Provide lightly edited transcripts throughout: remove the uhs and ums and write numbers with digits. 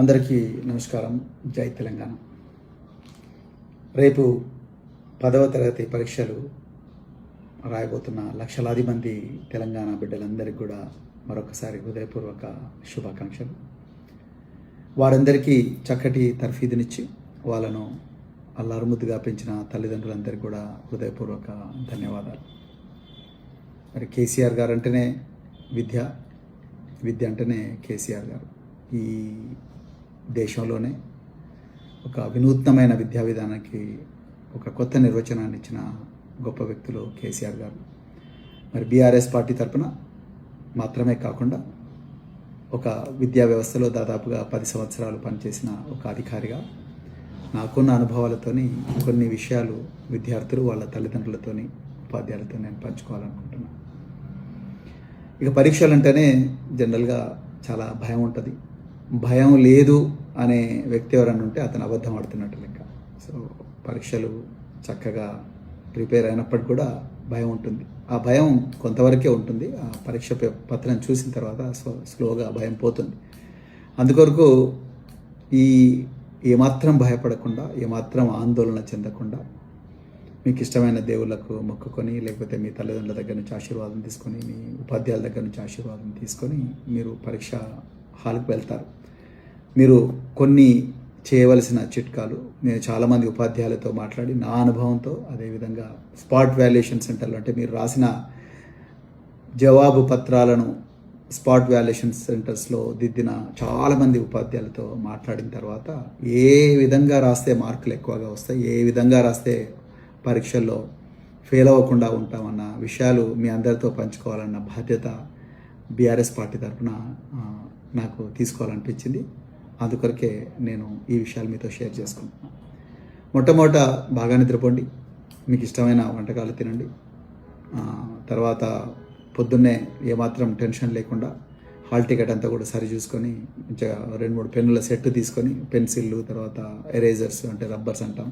అందరికీ నమస్కారం. జై తెలంగాణ. రేపు 10వ తరగతి పరీక్షలు రాయబోతున్న లక్షలాది మంది తెలంగాణ బిడ్డలందరికీ కూడా మరొకసారి హృదయపూర్వక శుభాకాంక్షలు. వారందరికీ చక్కటి తర్ఫీదునిచ్చి వాళ్ళను అల్లారుముద్దుగా పెంచిన తల్లిదండ్రులందరికీ కూడా హృదయపూర్వక ధన్యవాదాలు. మరి కేసీఆర్ గారు అంటేనే విద్య అంటేనే కేసీఆర్ గారు. ఈ దేశంలోనే ఒక వినూత్నమైన విద్యా విధానానికి ఒక కొత్త నిర్వచనాన్ని ఇచ్చిన గొప్ప వ్యక్తులు కేసీఆర్ గారు. మరి బీఆర్ఎస్ పార్టీ తరఫున మాత్రమే కాకుండా ఒక విద్యా వ్యవస్థలో దాదాపుగా 10 సంవత్సరాలు పనిచేసిన ఒక అధికారిగా నాకున్న అనుభవాలతోని కొన్ని విషయాలు విద్యార్థులు వాళ్ళ తల్లిదండ్రులతోని ఉపాధ్యాయులతో నేను పంచుకోవాలనుకుంటున్నాను. ఇక పరీక్షలు అంటేనే జనరల్గా చాలా భయం ఉంటుంది. భయం లేదు అనే వ్యక్తి ఎవరన్నా ఉంటే అతను అబద్ధం ఆడుతున్నట్టు లెక్క. సో పరీక్షలు చక్కగా ప్రిపేర్ అయినప్పటికి కూడా భయం ఉంటుంది. ఆ భయం కొంతవరకే ఉంటుంది. ఆ పరీక్ష పత్రం చూసిన తర్వాత స్లోగా భయం పోతుంది. అందుకొరకు ఏమాత్రం భయపడకుండా, ఏమాత్రం ఆందోళన చెందకుండా మీకు ఇష్టమైన దేవుళ్ళకు మొక్కుకొని, లేకపోతే మీ తల్లిదండ్రుల దగ్గర నుంచి ఆశీర్వాదం తీసుకొని, మీ ఉపాధ్యాయుల దగ్గర నుంచి ఆశీర్వాదం తీసుకొని మీరు పరీక్ష హాల్కి వెళ్తారు. మీరు కొన్ని చేయవలసిన చిట్కాలు నేను చాలామంది ఉపాధ్యాయులతో మాట్లాడి నా అనుభవంతో, అదేవిధంగా స్పాట్ వాల్యుయేషన్ సెంటర్లో అంటే మీరు రాసిన జవాబు పత్రాలను స్పాట్ వాల్యుయేషన్ సెంటర్స్లో దిద్దిన చాలామంది ఉపాధ్యాయులతో మాట్లాడిన తర్వాత ఏ విధంగా రాస్తే మార్కులు ఎక్కువగా వస్తాయి, ఏ విధంగా రాస్తే పరీక్షల్లో ఫెయిల్ అవ్వకుండా ఉంటామన్న విషయాలు మీ అందరితో పంచుకోవాలన్న బాధ్యత బీఆర్ఎస్ పార్టీ తరఫున నాకు తీసుకోవాలనిపించింది. అందుకొరకే నేను ఈ విషయాలు మీతో షేర్ చేసుకుంటున్నాను. మొట్టమొదట బాగా నిద్రపోండి, మీకు ఇష్టమైన వంటకాలు తినండి. తర్వాత పొద్దున్నే ఏమాత్రం టెన్షన్ లేకుండా హాల్ టికెట్ అంతా కూడా సరి చూసుకొని మంచిగా 2-3 పెన్నుల సెట్ తీసుకొని, పెన్సిళ్ళు, తర్వాత ఎరేజర్స్ అంటే రబ్బర్స్ అంటాం,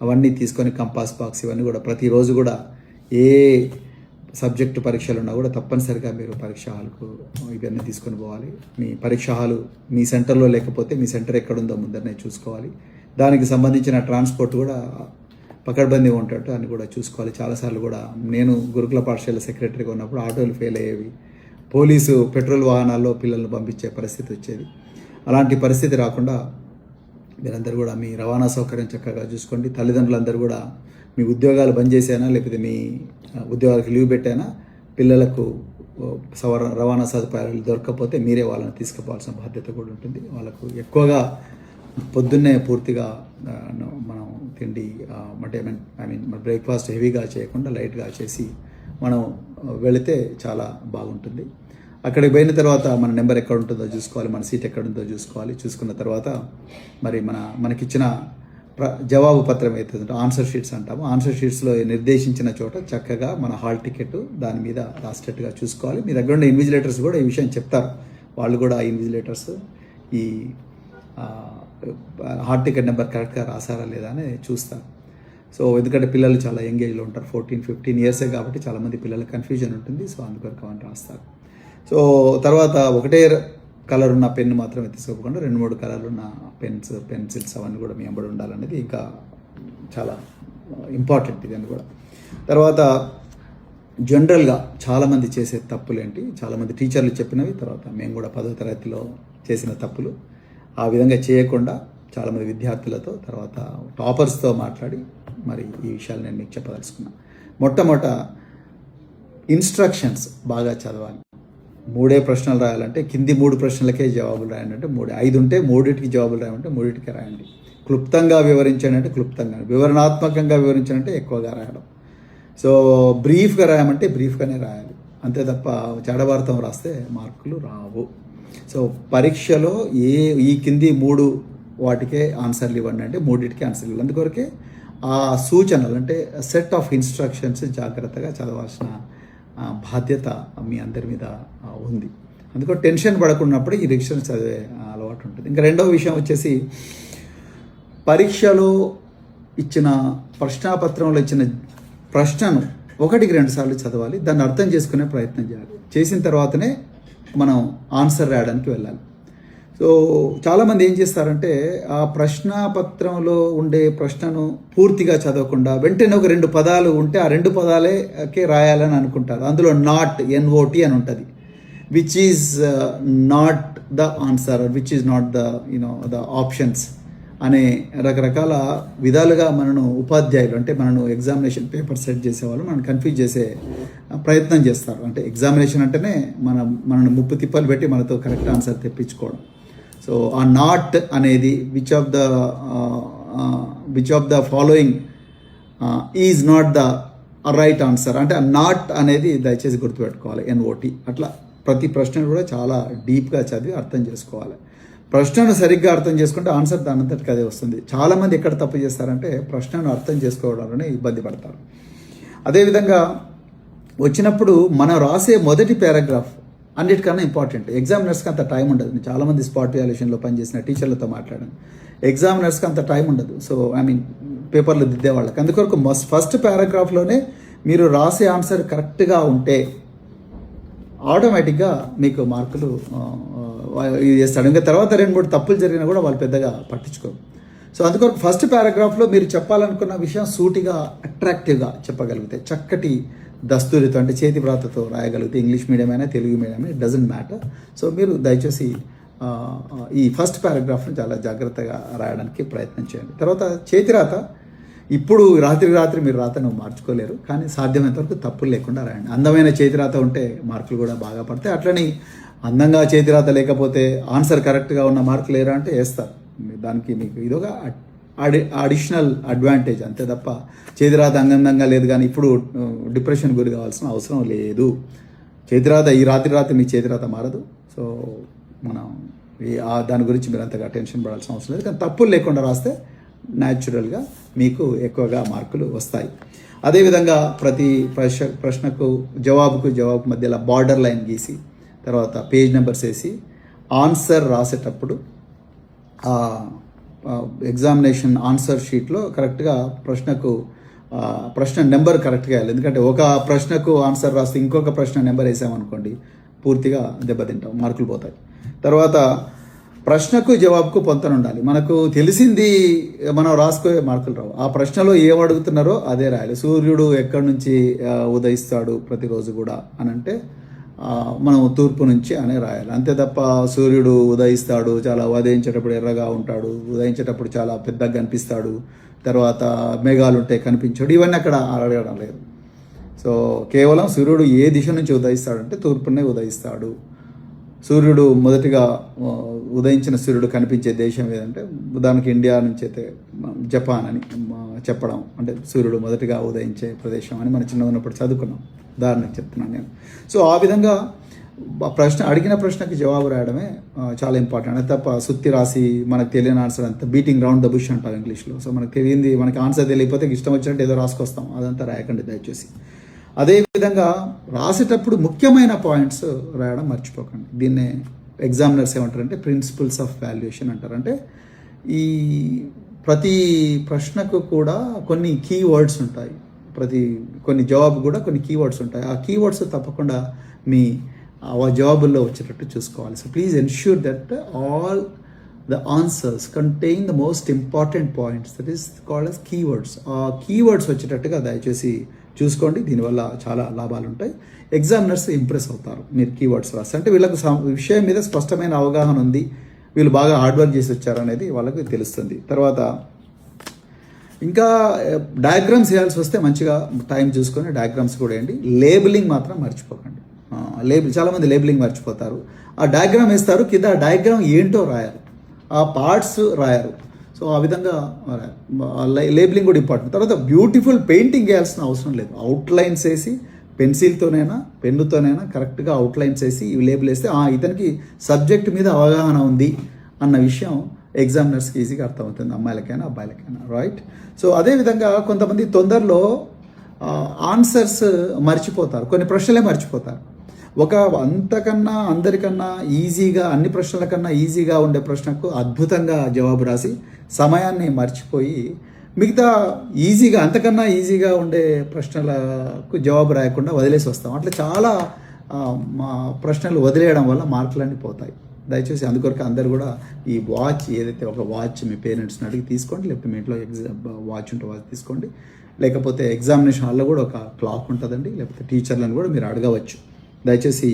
అవన్నీ తీసుకొని, కంపాస్ బాక్స్ ఇవన్నీ కూడా ప్రతిరోజు కూడా ఏ సబ్జెక్టు పరీక్షలు ఉన్నా కూడా తప్పనిసరిగా మీరు పరీక్ష హాల్కు ఇవన్నీ తీసుకొని పోవాలి. మీ పరీక్ష హాలు మీ సెంటర్లో లేకపోతే మీ సెంటర్ ఎక్కడుందో ముందరనే చూసుకోవాలి. దానికి సంబంధించిన ట్రాన్స్పోర్ట్ కూడా పకడ్బందీగా ఉంటట్టు అని కూడా చూసుకోవాలి. చాలాసార్లు కూడా నేను గురుకుల పాఠశాల సెక్రటరీగా ఉన్నప్పుడు ఆటోలు ఫెయిల్ అయ్యేవి, పోలీసు పెట్రోల్ వాహనాల్లో పిల్లల్ని పంపించే పరిస్థితి వచ్చేది. అలాంటి పరిస్థితి రాకుండా మీరందరూ కూడా మీ రవాణా సౌకర్యం చక్కగా చూసుకోండి. తల్లిదండ్రులందరూ కూడా మీ ఉద్యోగాలు బంద్ చేసేనా, లేకపోతే మీ ఉద్యోగాలకు లీవ్ పెట్టైనా పిల్లలకు రవాణా సదుపాయాలు దొరకకపోతే మీరే వాళ్ళని తీసుకుపోవాల్సిన బాధ్యత కూడా ఉంటుంది. వాళ్ళకు ఎక్కువగా పొద్దున్నే పూర్తిగా మనం తిండి అంటే బ్రేక్ఫాస్ట్ హెవీగా చేయకుండా లైట్గా చేసి మనం వెళితే చాలా బాగుంటుంది. అక్కడికి పోయిన తర్వాత మన నెంబర్ ఎక్కడ ఉంటుందో చూసుకోవాలి, మన సీట్ ఎక్కడ ఉందో చూసుకోవాలి. చూసుకున్న తర్వాత మరి మనకిచ్చిన జవాబు పత్రం అవుతుంది, ఆన్సర్ షీట్స్ అంటాము. ఆన్సర్ షీట్స్లో నిర్దేశించిన చోట చక్కగా మన హాల్ టికెట్ దాని మీద రాసేటట్టుగా చూసుకోవాలి. మీ దగ్గర ఉన్న ఇన్విజిలేటర్స్ కూడా ఈ విషయం చెప్తారు. వాళ్ళు కూడా ఇన్విజిలేటర్స్ ఈ హాల్ టికెట్ నెంబర్ కరెక్ట్గా రాసారా లేదా అని చూస్తారు. సో ఎందుకంటే పిల్లలు చాలా యంగేజ్లో ఉంటారు, 14-15 ఇయర్సే కాబట్టి చాలామంది పిల్లలకు కన్ఫ్యూజన్ ఉంటుంది. సో అందుకొరకు అవన్నీ రాస్తారు. సో తర్వాత ఒకటే కలర్ ఉన్న పెన్ను మాత్రమే తీసుకోకుండా 2-3 కలర్లు ఉన్న పెన్సిల్స్ అవన్నీ కూడా మీ వెంబడి ఉండాలనేది ఇంకా చాలా ఇంపార్టెంట్ ఇదని కూడా. తర్వాత జనరల్గా చాలామంది చేసే తప్పులు ఏంటి, చాలామంది టీచర్లు చెప్పినవి, తర్వాత మేము కూడా 10వ తరగతిలో చేసిన తప్పులు ఆ విధంగా చేయకుండా చాలామంది విద్యార్థులతో, తర్వాత టాపర్స్తో మాట్లాడి మరి ఈ విషయాలు నేను మీకు చెప్పదలుచుకున్నాను. మొట్టమొదట ఇన్స్ట్రక్షన్స్ బాగా చదవాలి. 3 ప్రశ్నలు రాయాలంటే కింది 3 ప్రశ్నలకే జవాబులు రాయండి అంటే 5 ఉంటే 3టికి జవాబులు రాయమంటే 3టికి రాయండి. క్లుప్తంగా వివరించండి అంటే క్లుప్తంగా, వివరణాత్మకంగా వివరించాలంటే ఎక్కువగా రాయడం. సో బ్రీఫ్గా రాయమంటే బ్రీఫ్గానే రాయాలి, అంతే తప్ప చెడభారతం రాస్తే మార్కులు రావు. సో పరీక్షలో ఈ కింది 3 వాటికే ఆన్సర్లు ఇవ్వండి అంటే 3టికి ఆన్సర్లు ఇవ్వాలి. అందుకొరకే ఆ సూచనలు అంటే సెట్ ఆఫ్ ఇన్స్ట్రక్షన్స్ జాగ్రత్తగా చదవాల్సిన బాధ్యత మీ అందరి మీద ఉంది. అందుకో టెన్షన్ పడకున్నప్పుడు ఈ రివిజన్ చదివే అలవాటు ఉంటుంది. ఇంకా రెండవ విషయం వచ్చేసి పరీక్షలో ఇచ్చిన ప్రశ్నాపత్రంలో ఇచ్చిన ప్రశ్నను 1-2 సార్లు చదవాలి, దాన్ని అర్థం చేసుకునే ప్రయత్నం చేయాలి. చేసిన తర్వాతనే మనం ఆన్సర్ రాయడానికి వెళ్ళాలి. సో చాలామంది ఏం చేస్తారంటే ఆ ప్రశ్న పత్రంలో ఉండే ప్రశ్నను పూర్తిగా చదవకుండా వెంటనే ఒక 2 పదాలు ఉంటే ఆ 2 పదాలకే రాయాలని అనుకుంటారు. అందులో నాట్ NOT అని ఉంటుంది, which is not the answer, which is not the the options అనే రకరకాల విధాలుగా మనను ఉపాధ్యాయులు అంటే మనను ఎగ్జామినేషన్ పేపర్ సెట్ చేసేవాళ్ళు మనం కన్ఫ్యూజ్ చేసే ప్రయత్నం చేస్తారు. అంటే ఎగ్జామినేషన్ అంటేనే మనను ముప్పు తిప్పలు పెట్టి మనతో కరెక్ట్ ఆన్సర్ తెప్పించుకోవడం. సో ఆ నాట్ అనేది which of the following is not the right answer అంటే ఆ నాట్ అనేది దయచేసి గుర్తుపెట్టుకోవాలి, NOT. అట్లా ప్రతి ప్రశ్నను కూడా చాలా డీప్గా చదివి అర్థం చేసుకోవాలి. ప్రశ్నను సరిగ్గా అర్థం చేసుకుంటే ఆన్సర్ దానంతటికి అదే వస్తుంది. చాలామంది ఎక్కడ తప్పు చేస్తారంటే ప్రశ్నను అర్థం చేసుకోవడంలోనే ఇబ్బంది పడతారు. అదేవిధంగా వచ్చినప్పుడు మనం రాసే మొదటి పారాగ్రాఫ్ అన్నిటికన్నా ఇంపార్టెంట్. ఎగ్జామినర్స్కి అంత టైం ఉండదు. నేను చాలామంది స్పాట్ వాల్యుయేషన్లో పనిచేసిన టీచర్లతో మాట్లాడాను. ఎగ్జామినర్స్కి అంత టైం ఉండదు. సో పేపర్లు దిద్దే వాళ్ళకి అందుకొరకు ఫస్ట్ పారాగ్రాఫ్లోనే మీరు రాసే ఆన్సర్ కరెక్ట్గా ఉంటే ఆటోమేటిక్గా మీకు మార్కులు ఇది చేస్తాడు. ఇంకా తర్వాత 2-3 తప్పులు జరిగినా కూడా వాళ్ళు పెద్దగా పట్టించుకోరు. సో అందుకొరకు ఫస్ట్ పారాగ్రాఫ్లో మీరు చెప్పాలనుకున్న విషయం సూటిగా అట్రాక్టివ్గా చెప్పగలిగితే, చక్కటి దస్తూరితో అంటే చేతి వ్రాతతో రాయగలిగితే, ఇంగ్లీష్ మీడియం అయినా తెలుగు మీడియం అయినా డజంట్ మ్యాటర్. సో మీరు దయచేసి ఈ ఫస్ట్ పారాగ్రాఫ్ని చాలా జాగ్రత్తగా రాయడానికి ప్రయత్నం చేయండి. తర్వాత చేతిరాత, ఇప్పుడు రాత్రి మీరు రాతను మార్చుకోలేరు, కానీ సాధ్యమైనంత వరకు తప్పులు లేకుండా రాయండి. అందమైన చేతిరాత ఉంటే మార్కులు కూడా బాగా పడతాయి. అట్లని అందంగా చేతిరాత లేకపోతే ఆన్సర్ కరెక్ట్గా ఉన్న మార్కులు లేరా అంటే వేస్తారు. దానికి మీకు ఇదొక అడిషనల్ అడ్వాంటేజ్ అంతే తప్ప చేతిరాత అందంగా లేదు కానీ ఇప్పుడు డిప్రెషన్ గురి కావాల్సిన అవసరం లేదు. చేతిరాత ఈ రాత్రి మీ చేతిరాత మారదు. సో మనం దాని గురించి మీరు అంతగా టెన్షన్ పడాల్సిన అవసరం లేదు. కానీ తప్పులు లేకుండా రాస్తే న్యాచురల్గా మీకు ఎక్కువగా మార్కులు వస్తాయి. అదేవిధంగా ప్రతి ప్రశ్నకు జవాబుకు మధ్యలో బార్డర్ లైన్ గీసి తర్వాత పేజ్ నెంబర్స్ వేసి ఆన్సర్ రాసేటప్పుడు ఎగ్జామినేషన్ ఆన్సర్ షీట్లో కరెక్ట్గా ప్రశ్న నెంబర్ కరెక్ట్గా వేయాలి. ఎందుకంటే ఒక ప్రశ్నకు ఆన్సర్ రాస్తే ఇంకొక ప్రశ్న నెంబర్ వేసామనుకోండి పూర్తిగా దెబ్బతింటాం, మార్కులు పోతాయి. తర్వాత ప్రశ్నకు జవాబుకు పొంతన ఉండాలి. మనకు తెలిసింది మనం రాసుకోే మార్కులు రావు. ఆ ప్రశ్నలో ఏం అడుగుతున్నారో అదే రాయాలి. సూర్యుడు ఎక్కడి నుంచి ఉదయిస్తాడు ప్రతిరోజు కూడా అని అంటే మనం తూర్పు నుంచి అనే రాయాలి. అంతే తప్ప సూర్యుడు ఉదయిస్తాడు, చాలా ఉదయించేటప్పుడు ఎర్రగా ఉంటాడు, ఉదయించేటప్పుడు చాలా పెద్దగా కనిపిస్తాడు, తర్వాత మేఘాలు ఉంటే కనిపించాడు, ఇవన్నీ అక్కడ అడగడం లేదు. సో కేవలం సూర్యుడు ఏ దిశ నుంచి ఉదయిస్తాడంటే తూర్పునే ఉదయిస్తాడు. సూర్యుడు మొదటిగా ఉదయించిన సూర్యుడు కనిపించే దేశం ఏదంటే ఉదాహరణకి ఇండియా నుంచి అయితే జపాన్ అని చెప్పడం, అంటే సూర్యుడు మొదటిగా ఉదయించే ప్రదేశం అని మనం చిన్న ఉన్నప్పుడు చదువుకున్నాం. ఉదాహరణకు చెప్తున్నాను నేను. సో ఆ విధంగా అడిగిన ప్రశ్నకి జవాబు రాయడమే చాలా ఇంపార్టెంట్. అది తప్ప సుత్తి రాసి మనకు తెలియని ఆన్సర్ అంతా బీటింగ్ రౌండ్ ద బుష్ అంటారు ఇంగ్లీష్లో. సో మనకు తెలియంది మనకి ఆన్సర్ తెలియకపోతే ఇష్టం వచ్చినట్టు ఏదో రాసుకొస్తాం, అదంతా రాయకండి దయచేసి. అదేవిధంగా రాసేటప్పుడు ముఖ్యమైన పాయింట్స్ రాయడం మర్చిపోకండి. దీన్నే ఎగ్జామినర్స్ ఏమంటారంటే ప్రిన్సిపల్స్ ఆఫ్ వాల్యుయేషన్ అంటారు. అంటే ఈ ప్రతి ప్రశ్నకు కూడా కొన్ని కీవర్డ్స్ ఉంటాయి, కొన్ని జవాబు కూడా కొన్ని కీవర్డ్స్ ఉంటాయి. ఆ కీవర్డ్స్ తప్పకుండా మీ జవాబుల్లో వచ్చేటట్టు చూసుకోవాలి. So please ensure that all the answers contain the most important points, that is called as keywords. ఆ కీవర్డ్స్ వచ్చేటట్టుగా దయచేసి చూసుకోండి. దీనివల్ల చాలా లాభాలు ఉంటాయి. ఎగ్జామినర్స్ ఇంప్రెస్ అవుతారు మీరు కీవర్డ్స్ రాస్తే. అంటే వీళ్ళకు విషయం మీద స్పష్టమైన అవగాహన ఉంది, వీళ్ళు బాగా హార్డ్ వర్క్ చేసి వచ్చారనేది వాళ్ళకి తెలుస్తుంది. తర్వాత ఇంకా డయాగ్రామ్స్ వేయాల్సి వస్తే మంచిగా టైం చూసుకొని డయాగ్రామ్స్ కూడా వేయండి. లేబులింగ్ మాత్రం మర్చిపోకండి. చాలామంది లేబులింగ్ మర్చిపోతారు. ఆ డయాగ్రామ్ వేస్తారు, కింద ఆ డయాగ్రామ్ ఏంటో రాయాలి, ఆ పార్ట్స్ రాయారు. సో ఆ విధంగా లేబులింగ్ కూడా ఇంపార్టెంట్. తర్వాత బ్యూటిఫుల్ పెయింటింగ్ వేయాల్సిన అవసరం లేదు. అవుట్లైన్స్ వేసి పెన్సిల్తోనైనా పెన్నుతోనైనా కరెక్ట్గా అవుట్లైన్స్ వేసి ఇవి లేబుల్ వేస్తే ఇతనికి సబ్జెక్ట్ మీద అవగాహన ఉంది అన్న విషయం ఎగ్జామినర్స్కి ఈజీగా అర్థమవుతుంది, అమ్మాయిలకైనా అబ్బాయిలకైనా, రైట్. సో అదేవిధంగా కొంతమంది తొందరలో ఆన్సర్స్ మర్చిపోతారు, కొన్ని ప్రశ్నలే మర్చిపోతారు. అందరికన్నా ఈజీగా, అన్ని ప్రశ్నల కన్నా ఈజీగా ఉండే ప్రశ్నకు అద్భుతంగా జవాబు రాసి సమయాన్ని మర్చిపోయి మిగతా అంతకన్నా ఈజీగా ఉండే ప్రశ్నలకు జవాబు రాయకుండా వదిలేసి వస్తాం. అట్లా చాలా ప్రశ్నలు వదిలేయడం వల్ల మార్కులన్నీ పోతాయి. దయచేసి అందుకొరకు అందరు కూడా ఈ వాచ్ ఏదైతే ఒక వాచ్ మీ పేరెంట్స్ని అడిగి తీసుకోండి, లేకపోతే మీ ఇంట్లో వాచ్ ఉంటే వాచ్ తీసుకోండి, లేకపోతే ఎగ్జామినేషన్ హాల్లో కూడా ఒక క్లాక్ ఉంటుందండి, లేకపోతే టీచర్లను కూడా మీరు అడగవచ్చు. దయచేసి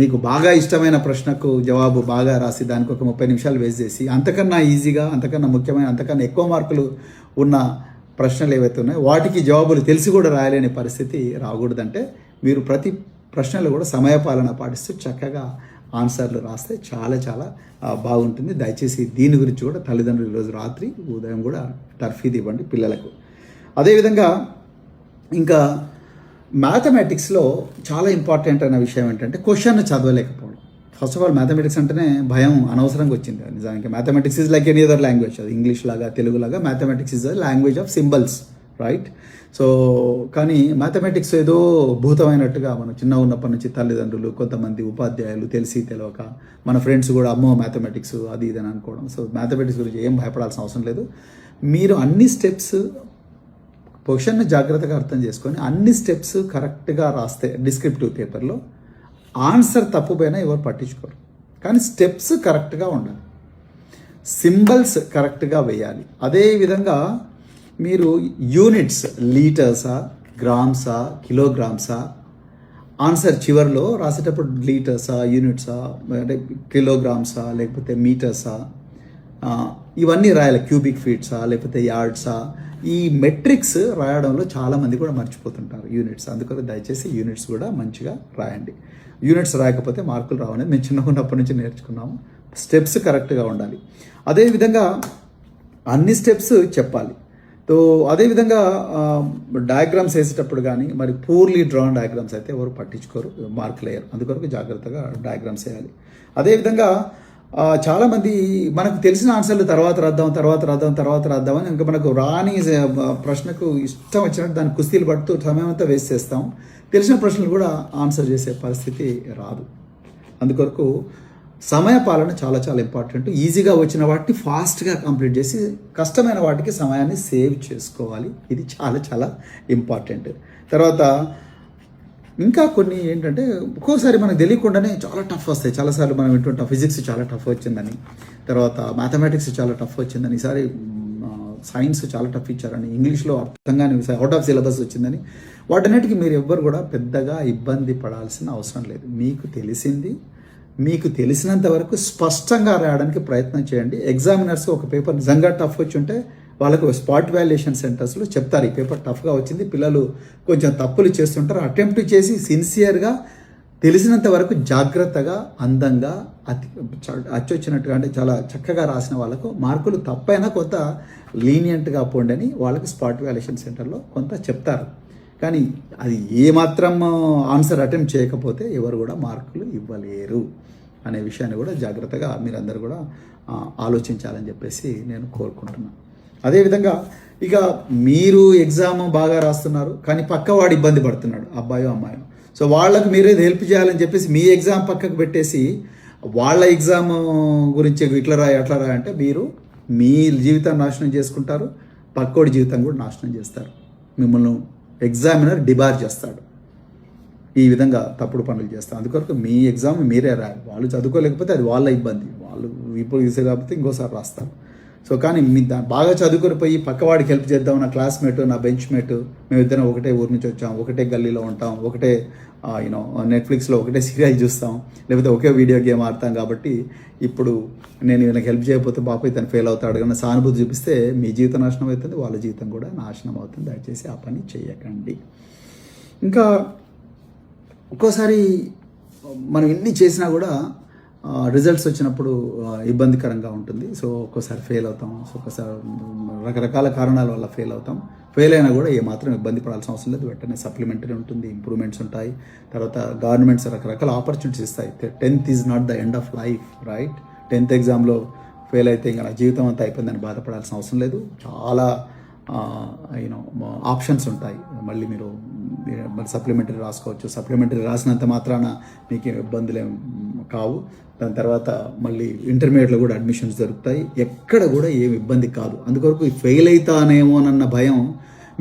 మీకు బాగా ఇష్టమైన ప్రశ్నకు జవాబు బాగా రాసి దానికి ఒక 30 నిమిషాలు వేస్ట్ చేసి అంతకన్నా ఈజీగా, అంతకన్నా ముఖ్యమైన, అంతకన్నా ఎక్కువ మార్కులు ఉన్న ప్రశ్నలు ఏవైతే ఉన్నాయో వాటికి జవాబులు తెలిసి కూడా రాయలేని పరిస్థితి రాకూడదంటే మీరు ప్రతి ప్రశ్నలు కూడా సమయపాలన పాటిస్తూ చక్కగా ఆన్సర్లు రాస్తే చాలా చాలా బాగుంటుంది. దయచేసి దీని గురించి కూడా తల్లిదండ్రులు ఈరోజు రాత్రి ఉదయం కూడా తర్ఫీదు ఇవ్వండి పిల్లలకు. అదేవిధంగా ఇంకా మ్యాథమెటిక్స్లో చాలా ఇంపార్టెంట్ అయిన విషయం ఏంటంటే క్వశ్చన్ చదవలేకపోవడం. ఫస్ట్ ఆఫ్ ఆల్ మ్యాథమెటిక్స్ అంటేనే భయం అనవసరంగా వచ్చింది. నిజానికి mathematics is like any other language. అది ఇంగ్లీష్ లాగా తెలుగు లాగా mathematics is the language of symbols, right? So కానీ మ్యాథమెటిక్స్ ఏదో భూతమైనట్టుగా మనం చిన్న ఉన్నప్పటి నుంచి తల్లిదండ్రులు, కొంతమంది ఉపాధ్యాయులు తెలిసి తెలియక మన ఫ్రెండ్స్ కూడా అమ్మో మ్యాథమెటిక్స్ అది ఇది అని అనుకోవడం. సో మ్యాథమెటిక్స్ గురించి ఏం భయపడాల్సిన అవసరం లేదు. మీరు అన్ని స్టెప్స్ క్వశ్చన్ను జాగ్రత్తగా అర్థం చేసుకొని అన్ని స్టెప్స్ కరెక్ట్గా రాస్తే డిస్క్రిప్టివ్ పేపర్లో ఆన్సర్ తప్పుపోయినా ఎవరు పట్టించుకోరు. కానీ స్టెప్స్ కరెక్ట్గా ఉండాలి, సింబల్స్ కరెక్ట్గా వేయాలి. అదేవిధంగా మీరు యూనిట్స్ లీటర్సా, గ్రామ్సా, కిలోగ్రామ్సా, ఆన్సర్ చివరిలో రాసేటప్పుడు లీటర్సా, యూనిట్సా, అంటే కిలోగ్రామ్సా, లేకపోతే మీటర్సా, ఇవన్నీ రాయాలి. క్యూబిక్ ఫీట్సా, లేకపోతే యార్డ్సా. ఈ మెట్రిక్స్ రాయడంలో చాలామంది కూడా మర్చిపోతుంటారు యూనిట్స్. అందుకని దయచేసి యూనిట్స్ కూడా మంచిగా రాయండి. యూనిట్స్ రాయకపోతే మార్కులు రావని మేము చిన్నగా ఉన్నప్పటి నుంచి నేర్చుకున్నాము. స్టెప్స్ కరెక్ట్గా ఉండాలి. అదేవిధంగా అన్ని స్టెప్స్ చెప్పాలి. సో అదేవిధంగా డయాగ్రామ్స్ వేసేటప్పుడు కానీ మరి పూర్లీ డ్రాన్ డయాగ్రామ్స్ అయితే ఎవరు పట్టించుకోరు, మార్కులు వేయరు. అందుకొరకు జాగ్రత్తగా డయాగ్రామ్స్ వేయాలి. అదేవిధంగా చాలామంది మనకు తెలిసిన ఆన్సర్లు తర్వాత రాద్దాం అని ఇంకా మనకు రాని ప్రశ్నకు ఇష్టం వచ్చినట్టు దాన్ని కుస్తీలు పడుతూ సమయం అంతా వేస్ట్ చేస్తాం. తెలిసిన ప్రశ్నలు కూడా ఆన్సర్ చేసే పరిస్థితి రాదు. అందుకొరకు సమయ పాలన చాలా చాలా ఇంపార్టెంట్. ఈజీగా వచ్చిన వాటిని ఫాస్ట్గా కంప్లీట్ చేసి కష్టమైన వాటికి సమయాన్ని సేవ్ చేసుకోవాలి. ఇది చాలా చాలా ఇంపార్టెంట్. తర్వాత ఇంకా కొన్ని ఏంటంటే ఒక్కోసారి మనకు తెలియకుండానే చాలా టఫ్ వస్తాయి. చాలాసార్లు మనం వింటుంటాం ఫిజిక్స్ చాలా టఫ్ వచ్చిందని, తర్వాత మ్యాథమెటిక్స్ చాలా టఫ్ వచ్చిందని, ఈసారి సైన్స్ చాలా టఫ్ ఇచ్చారని, ఇంగ్లీష్లో అర్థంగానే అవుట్ ఆఫ్ సిలబస్ వచ్చిందని. వాటన్నిటికీ మీరు ఎవ్వరు కూడా పెద్దగా ఇబ్బంది పడాల్సిన అవసరం లేదు. మీకు తెలిసింది మీకు తెలిసినంత వరకు స్పష్టంగా రాయడానికి ప్రయత్నం చేయండి. ఎగ్జామినర్స్ ఒక పేపర్ నిజంగా టఫ్ వచ్చి ఉంటే వాళ్ళకు స్పాట్ వాల్యుయేషన్ సెంటర్స్లో చెప్తారు, ఈ పేపర్ టఫ్గా వచ్చింది, పిల్లలు కొంచెం తప్పులు చేస్తుంటారు. అటెంప్ట్ చేసి సిన్సియర్గా తెలిసినంత వరకు జాగ్రత్తగా అందంగా అచ్చొచ్చినట్టుగా అంటే చాలా చక్కగా రాసిన వాళ్ళకు మార్కులు తప్పైనా కొంత లీనియంట్గా పోండి అని వాళ్ళకి స్పాట్ వాల్యుయేషన్ సెంటర్లో కొంత చెప్తారు. కానీ అది ఏమాత్రం ఆన్సర్ అటెంప్ట్ చేయకపోతే ఎవరు కూడా మార్కులు ఇవ్వలేరు అనే విషయాన్ని కూడా జాగ్రత్తగా మీరందరూ కూడా ఆలోచించాలని చెప్పేసి నేను కోరుకుంటున్నాను. అదేవిధంగా ఇక మీరు ఎగ్జామ్ బాగా రాస్తున్నారు కానీ పక్కవాడు ఇబ్బంది పడుతున్నాడు, అబ్బాయో అమ్మాయో. సో వాళ్ళకు మీరేది హెల్ప్ చేయాలని చెప్పేసి మీ ఎగ్జామ్ పక్కకు పెట్టేసి వాళ్ళ ఎగ్జామ్ గురించి ఇట్లా రాయి అట్లా రాయి అంటే మీరు మీ జీవితాన్ని నాశనం చేసుకుంటారు, పక్కోడి జీవితం కూడా నాశనం చేస్తారు. మిమ్మల్ని ఎగ్జామినర్ డిబార్ చేస్తాడు, ఈ విధంగా తప్పుడు పనులు చేస్తారు. అందుకొరకు మీ ఎగ్జామ్ మీరే రాయాలి. వాళ్ళు చదువుకోలేకపోతే అది వాళ్ళ ఇబ్బంది, వాళ్ళు ఇప్పుడు ఈసారి కాకపోతే ఇంకోసారి రాస్తారు. సో కానీ మీ బాగా చదువుకొని పోయి పక్కవాడికి హెల్ప్ చేద్దాం, నా క్లాస్మేట్ నా బెంచ్ మేట్ మేమిద్దరం ఒకటే ఊరి నుంచి వచ్చాం, ఒకటే గల్లీలో ఉంటాం, ఒకటే నెట్ఫ్లిక్స్లో ఒకటే సీరియల్ చూస్తాం, లేకపోతే ఒకే వీడియో గేమ్ ఆడతాం, కాబట్టి ఇప్పుడు నేను ఈయనకి హెల్ప్ చేయకపోతే బాపు ఇతను ఫెయిల్ అవుతాడు కానీ సానుభూతి చూపిస్తే మీ జీవితం నాశనం అవుతుంది, వాళ్ళ జీవితం కూడా నాశనం అవుతుంది. దయచేసి ఆ పని చేయకండి. ఇంకా ఒక్కోసారి మనం ఎన్ని చేసినా కూడా రిజల్ట్స్ వచ్చినప్పుడు ఇబ్బందికరంగా ఉంటుంది. సో ఒక్కోసారి ఫెయిల్ అవుతాం, సో ఒక్కోసారి రకరకాల కారణాల వల్ల ఫెయిల్ అవుతాం. ఫెయిల్ అయినా కూడా ఏమాత్రం ఇబ్బంది పడాల్సిన అవసరం లేదు. వెంటనే సప్లిమెంటరీ ఉంటుంది, ఇంప్రూవ్మెంట్స్ ఉంటాయి, తర్వాత గవర్నమెంట్స్ రకరకాల ఆపర్చునిటీస్ ఇస్తాయి. 10th is not the end of life, right? 10th ఎగ్జామ్లో ఫెయిల్ అయితే ఇంకా నా జీవితం అంతా అయిపోయిందని బాధపడాల్సిన అవసరం లేదు. చాలా ఆప్షన్స్ ఉంటాయి. మళ్ళీ మీరు సప్లిమెంటరీ రాసుకోవచ్చు. సప్లిమెంటరీ రాసినంత మాత్రాన మీకు ఇబ్బందులు ఏం కావు. దాని తర్వాత మళ్ళీ ఇంటర్మీడియట్లో కూడా అడ్మిషన్స్ దొరుకుతాయి. ఎక్కడ కూడా ఏమి ఇబ్బంది కాదు. అందుకొరకు ఫెయిల్ అవుతానేమోనన్న భయం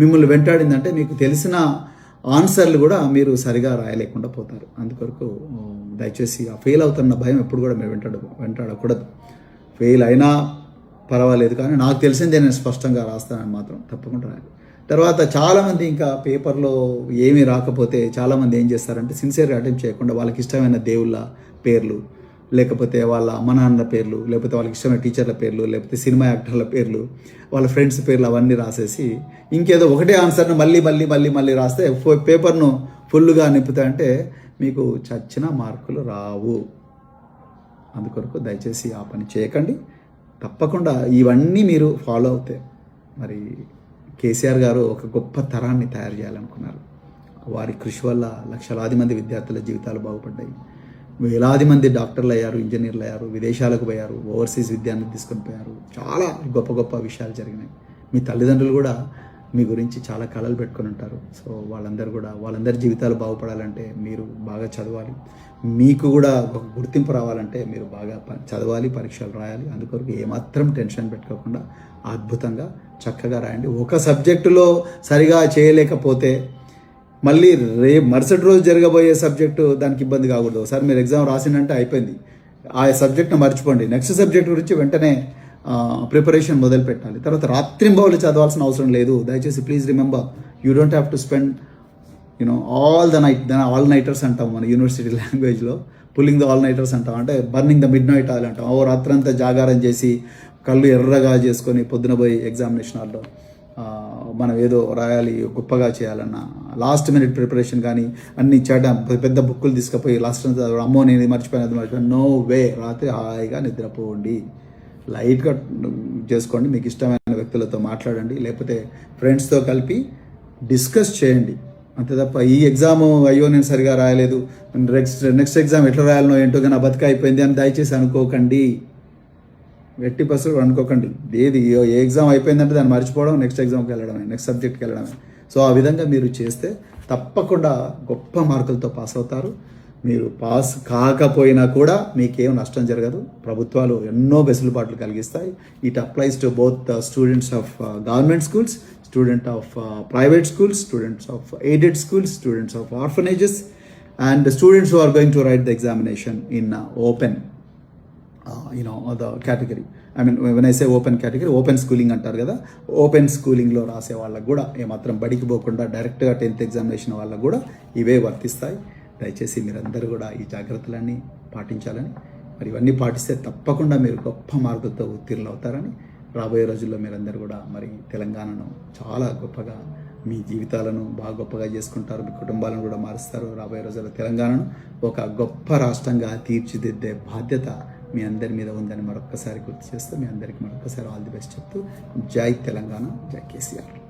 మిమ్మల్ని వెంటాడిందంటే మీకు తెలిసిన ఆన్సర్లు కూడా మీరు సరిగా రాయలేకుండా పోతారు. అందుకొరకు దయచేసి ఆ ఫెయిల్ అవుతున్న భయం ఎప్పుడు కూడా మీరు వెంటాడకూడదు. ఫెయిల్ అయినా పర్వాలేదు, కానీ నాకు తెలిసిందే నేను స్పష్టంగా రాస్తానని మాత్రం తప్పకుండా రాయాలి. తర్వాత చాలామంది ఇంకా పేపర్లో ఏమీ రాకపోతే చాలామంది ఏం చేస్తారంటే సిన్సియర్గా అటెంప్ట్ చేయకుండా వాళ్ళకి ఇష్టమైన దేవుళ్ళ పేర్లు, లేకపోతే వాళ్ళ అమ్మ నాన్నల పేర్లు, లేకపోతే వాళ్ళకి ఇష్టమైన టీచర్ల పేర్లు, లేకపోతే సినిమా యాక్టర్ల పేర్లు, వాళ్ళ ఫ్రెండ్స్ పేర్లు అవన్నీ రాసేసి ఇంకేదో ఒకటే ఆన్సర్ను మళ్ళీ రాస్తే పేపర్ను ఫుల్గా నింపుతాయంటే మీకు చచ్చిన మార్కులు రావు. అందుకొరకు దయచేసి ఆ పని చేయకండి. తప్పకుండా ఇవన్నీ మీరు ఫాలో అవుతే మరి కేసీఆర్ గారు ఒక గొప్ప తరాన్ని తయారు చేయాలనుకున్నారు. వారి కృషి వల్ల లక్షలాది మంది విద్యార్థుల జీవితాలు బాగుపడ్డాయి. వేలాది మంది డాక్టర్లు అయ్యారు, ఇంజనీర్లు అయ్యారు, విదేశాలకు పోయారు, ఓవర్సీస్ విద్యాన్ని తీసుకొని పోయారు. చాలా గొప్ప గొప్ప విషయాలు జరిగినాయి. మీ తల్లిదండ్రులు కూడా మీ గురించి చాలా కళలు పెట్టుకొని ఉంటారు. సో వాళ్ళందరి జీవితాలు బాగుపడాలంటే మీరు బాగా చదవాలి. మీకు కూడా ఒక గుర్తింపు రావాలంటే మీరు బాగా చదవాలి, పరీక్షలు రాయాలి. అందుకొరకు ఏమాత్రం టెన్షన్ పెట్టుకోకుండా అద్భుతంగా చక్కగా రాయండి. ఒక సబ్జెక్టులో సరిగా చేయలేకపోతే మళ్ళీ మరుసటి రోజు జరగబోయే సబ్జెక్టు దానికి ఇబ్బంది కాకూడదు. ఒకసారి మీరు ఎగ్జామ్ రాసిందంటే అయిపోయింది, ఆ సబ్జెక్ట్ని మర్చిపోండి. నెక్స్ట్ సబ్జెక్ట్ గురించి వెంటనే ప్రిపరేషన్ మొదలు పెట్టాలి. తర్వాత రాత్రింబవళ్ళు చదవాల్సిన అవసరం లేదు. దయచేసి please remember, you don't have to spend all nighters అంటాం మన యూనివర్సిటీ లాంగ్వేజ్లో. పుల్లింగ్ ద ఆల్ నైటర్స్ అంటాం, అంటే burning the mid night oil అంటాం. రాత్రంతా జాగారం చేసి కళ్ళు ఎర్రగా చేసుకొని పొద్దున పోయి ఎగ్జామినేషన్ హాల్లో మనం ఏదో రాయాలి, గొప్పగా చేయాలన్న లాస్ట్ మినిట్ ప్రిపరేషన్ కానీ అన్ని చేయడం, పెద్ద బుక్కులు తీసుకుపోయి లాస్ట్ అంతా అమ్మో నేను మర్చిపోయాను. No way. రాత్రి హాయిగా నిద్రపోండి, లైట్గా చేసుకోండి, మీకు ఇష్టమైన వ్యక్తులతో మాట్లాడండి, లేకపోతే ఫ్రెండ్స్తో కలిపి డిస్కస్ చేయండి. అంతే తప్ప ఈ ఎగ్జామ్ అయ్యో నేను సరిగా రాయలేదు, నెక్స్ట్ ఎగ్జామ్ ఎట్లా రాయాలనో ఏంటో కానీ ఆ బతిక అయిపోయింది అని దయచేసి అనుకోకండి. 80% అనుకోకండి. ఏ ఎగ్జామ్ అయిపోయిందంటే దాన్ని మర్చిపోవడం, నెక్స్ట్ ఎగ్జామ్కి వెళ్ళడమే, నెక్స్ట్ సబ్జెక్ట్కి వెళ్ళడమే. సో ఆ విధంగా మీరు చేస్తే తప్పకుండా గొప్ప మార్కులతో పాస్ అవుతారు. మీరు పాస్ కాకపోయినా కూడా మీకేం నష్టం జరగదు. ప్రభుత్వాలు ఎన్నో వెసులుబాట్లు కలిగిస్తాయి. It applies to both students of government schools, student of private schools, students of aided schools, students of orphanages, and the students who are going to write the examination in open, the category. I mean, when I say open category, open schooling అంటారు కదా, open స్కూలింగ్లో రాసే వాళ్ళకు కూడా ఏమాత్రం బడికి పోకుండా డైరెక్ట్గా 10th examination వాళ్ళకు కూడా ఇవే వర్తిస్తాయి. దయచేసి మీరందరూ కూడా ఈ జాగ్రత్తలన్నీ పాటించాలని, మరి ఇవన్నీ పాటిస్తే తప్పకుండా మీరు గొప్ప మార్కులతో ఉత్తీర్ణులు అవుతారని, రాబోయే రోజుల్లో మీరందరూ కూడా మరి తెలంగాణను చాలా గొప్పగా మీ జీవితాలను బాగా గొప్పగా చేసుకుంటారు, మీ కుటుంబాలను కూడా మారుస్తారు. రాబోయే రోజుల్లో తెలంగాణను ఒక గొప్ప రాష్ట్రంగా తీర్చిదిద్దే బాధ్యత మీ అందరి మీద ఉందని మరొక్కసారి గుర్తు చేస్తూ మీ అందరికీ మరొక్కసారి ఆల్ ది బెస్ట్ చెప్తూ, జై తెలంగాణ, జై కేసీఆర్.